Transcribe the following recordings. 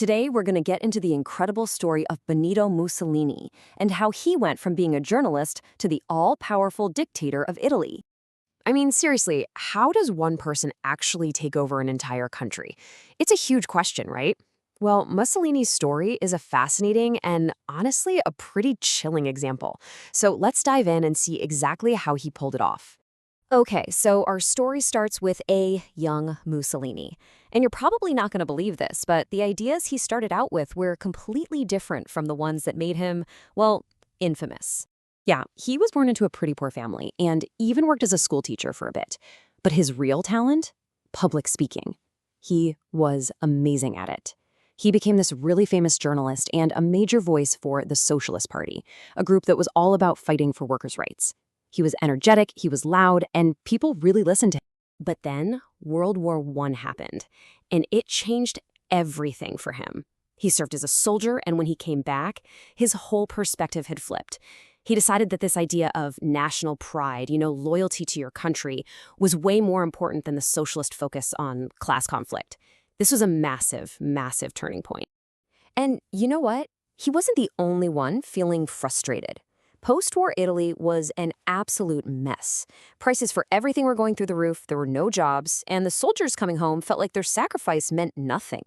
Today, we're going to get into the incredible story of Benito Mussolini and how he went from being a journalist to the all-powerful dictator of Italy. I mean, seriously, how does one person actually take over an entire country? It's a huge question, right? Well, Mussolini's story is a fascinating and honestly a pretty chilling example. So let's dive in and see exactly how he pulled it off. Okay, so our story starts with a young Mussolini. And you're probably not going to believe this, but the ideas he started out with were completely different from the ones that made him, well, infamous. Yeah, he was born into a pretty poor family and even worked as a schoolteacher for a bit. But his real talent? Public speaking. He was amazing at it. He became this really famous journalist and a major voice for the Socialist Party, a group that was all about fighting for workers' rights. He was energetic, he was loud, and people really listened to him. But then World War I happened, and it changed everything for him. He served as a soldier, and when he came back, his whole perspective had flipped. He decided that this idea of national pride, loyalty to your country, was way more important than the socialist focus on class conflict. This was a massive, massive turning point. And you know what? He wasn't the only one feeling frustrated. Post-war Italy was an absolute mess. Prices for everything were going through the roof, there were no jobs, and the soldiers coming home felt like their sacrifice meant nothing.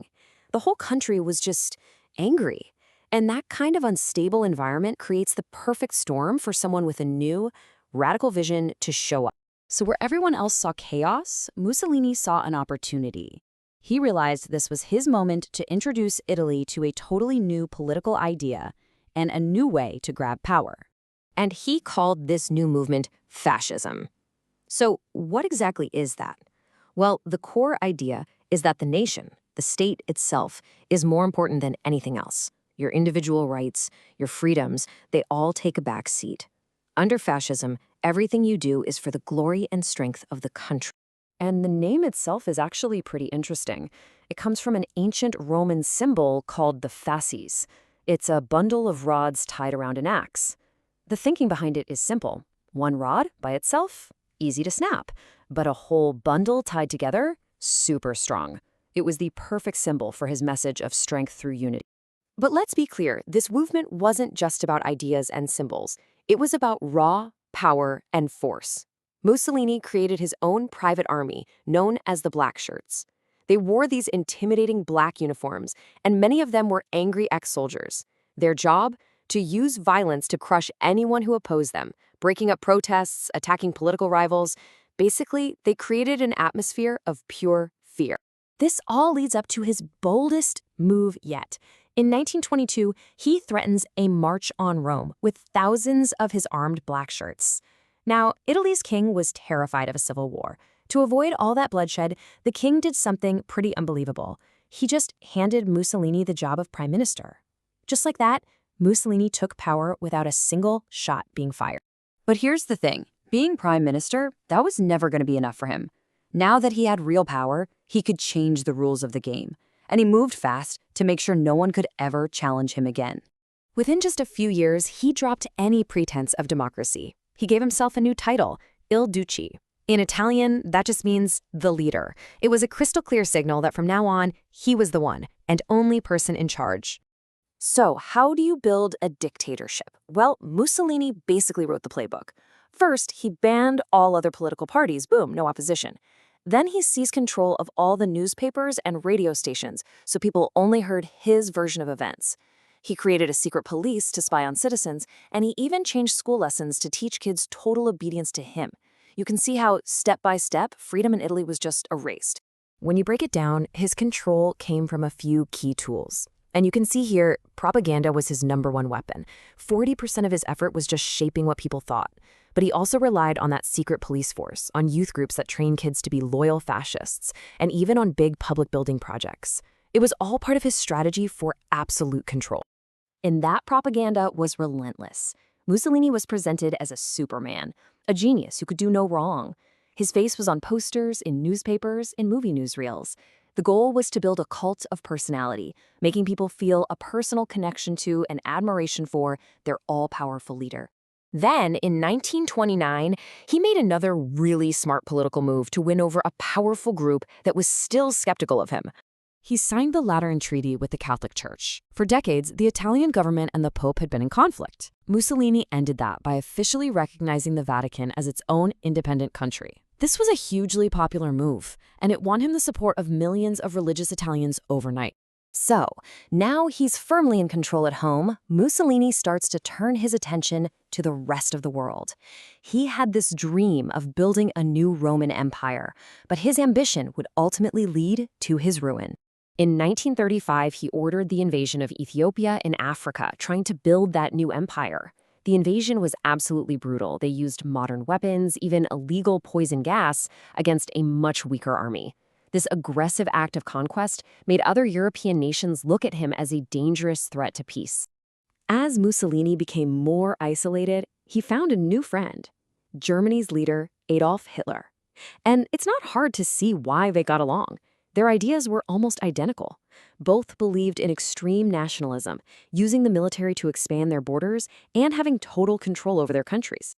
The whole country was just angry. And that kind of unstable environment creates the perfect storm for someone with a new, radical vision to show up. So where everyone else saw chaos, Mussolini saw an opportunity. He realized this was his moment to introduce Italy to a totally new political idea and a new way to grab power. And he called this new movement fascism. So what exactly is that? Well, the core idea is that the nation, the state itself, is more important than anything else. Your individual rights, your freedoms, they all take a back seat. Under fascism, everything you do is for the glory and strength of the country. And the name itself is actually pretty interesting. It comes from an ancient Roman symbol called the fasces. It's a bundle of rods tied around an axe. The thinking behind it is simple. One rod, by itself, easy to snap. But a whole bundle tied together, super strong. It was the perfect symbol for his message of strength through unity. But let's be clear, this movement wasn't just about ideas and symbols. It was about raw power and force. Mussolini created his own private army, known as the Black Shirts. They wore these intimidating black uniforms, and many of them were angry ex-soldiers. Their job? To use violence to crush anyone who opposed them, breaking up protests, attacking political rivals. Basically, they created an atmosphere of pure fear. This all leads up to his boldest move yet. In 1922, he threatens a march on Rome with thousands of his armed black shirts. Now, Italy's king was terrified of a civil war. To avoid all that bloodshed, the king did something pretty unbelievable. He just handed Mussolini the job of prime minister. Just like that, Mussolini took power without a single shot being fired. But here's the thing. Being prime minister, that was never going to be enough for him. Now that he had real power, he could change the rules of the game. And he moved fast to make sure no one could ever challenge him again. Within just a few years, he dropped any pretense of democracy. He gave himself a new title, Il Duce. In Italian, that just means the leader. It was a crystal clear signal that from now on, he was the one and only person in charge. So, how do you build a dictatorship? Well, Mussolini basically wrote the playbook. First, he banned all other political parties. Boom, no opposition. Then he seized control of all the newspapers and radio stations, so people only heard his version of events. He created a secret police to spy on citizens, and he even changed school lessons to teach kids total obedience to him. You can see how, step by step, freedom in Italy was just erased. When you break it down, his control came from a few key tools. And you can see here, propaganda was his #1 weapon. 40% of his effort was just shaping what people thought. But he also relied on that secret police force, on youth groups that train kids to be loyal fascists, and even on big public building projects. It was all part of his strategy for absolute control. And that propaganda was relentless. Mussolini was presented as a superman, a genius who could do no wrong. His face was on posters, in newspapers, in movie newsreels. The goal was to build a cult of personality, making people feel a personal connection to and admiration for their all-powerful leader. Then, in 1929, he made another really smart political move to win over a powerful group that was still skeptical of him. He signed the Lateran Treaty with the Catholic Church. For decades, the Italian government and the Pope had been in conflict. Mussolini ended that by officially recognizing the Vatican as its own independent country. This was a hugely popular move, and it won him the support of millions of religious Italians overnight. So, now he's firmly in control at home, Mussolini starts to turn his attention to the rest of the world. He had this dream of building a new Roman Empire, but his ambition would ultimately lead to his ruin. In 1935, he ordered the invasion of Ethiopia in Africa, trying to build that new empire. The invasion was absolutely brutal. They used modern weapons, even illegal poison gas, against a much weaker army. This aggressive act of conquest made other European nations look at him as a dangerous threat to peace. As Mussolini became more isolated, he found a new friend, Germany's leader, Adolf Hitler. And it's not hard to see why they got along. Their ideas were almost identical. Both believed in extreme nationalism, using the military to expand their borders and having total control over their countries.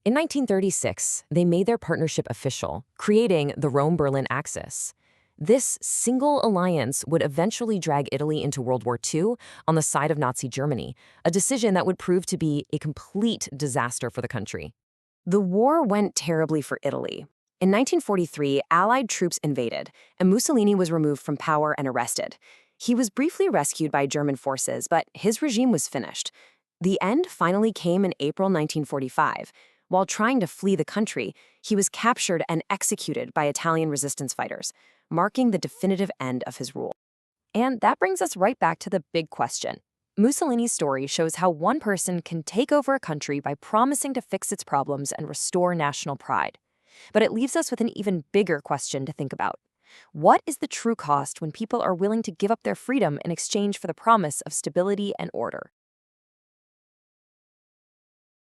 In 1936, they made their partnership official, creating the Rome-Berlin Axis. This single alliance would eventually drag Italy into World War II on the side of Nazi Germany, a decision that would prove to be a complete disaster for the country. The war went terribly for Italy. In 1943, Allied troops invaded, and Mussolini was removed from power and arrested. He was briefly rescued by German forces, but his regime was finished. The end finally came in April 1945. While trying to flee the country, he was captured and executed by Italian resistance fighters, marking the definitive end of his rule. And that brings us right back to the big question. Mussolini's story shows how one person can take over a country by promising to fix its problems and restore national pride. But it leaves us with an even bigger question to think about. What is the true cost when people are willing to give up their freedom in exchange for the promise of stability and order?